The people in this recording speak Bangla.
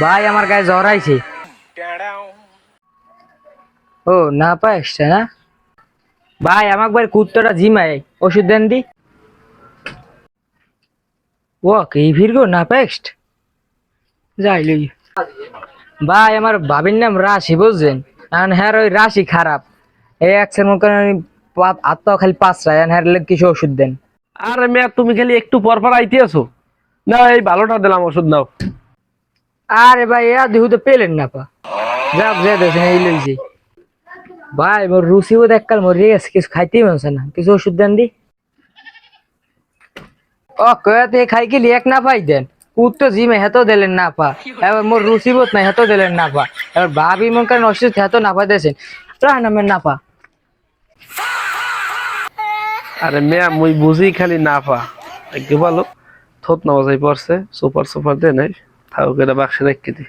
ভাই আমার গায়ে জ্বর আইছে। ও না পাইছে না ভাই, আমাকে ভাই কুত্তাটা জিমায় ওষুধ দেন দি। ও কি ভিড় গো না পেক্সট যাই লই। ভাই আমার ভাবির নাম রাশি বুঝছেন, এখন হ্যাঁ ওই রাশি খারাপ, এই একসের মনে করেন আত্মা খালি পাঁচটায় হ্যাঁ কিছু ওষুধ দেন। আরে মেয়া তুমি খালি একটু পর পর আইতে আছো না, এই ভালোটা দিলাম ওষুধ নাও। আরে ভাই এ দেহু তো পেলেন না পা, যাক যা দেখছেন এই লইছি। ভাই মোর রুচিও এককাল মরে গেছে, কিছু খাইতেই মনছে না, কিছু ওষুধ দেন দি। ও কয়াতে খাই কি লিয়াক না পাই দেন, কুত্তো জিমে হেতো দিলেন না পা, এবার মোর রুচিবোধ নাই হেতো দিলেন না পা, এবার ভাবি মন করেন অসুস্থ হেতো না পা দিয়েছেন, রাহ নামের না পা। আরে মেয়া মুই বুঝি খালি না পা কি বলো, থোত না বাজাই পড়ছে সুপার সুপার দে নাই, থাও করে বাক্সে রেখে দি।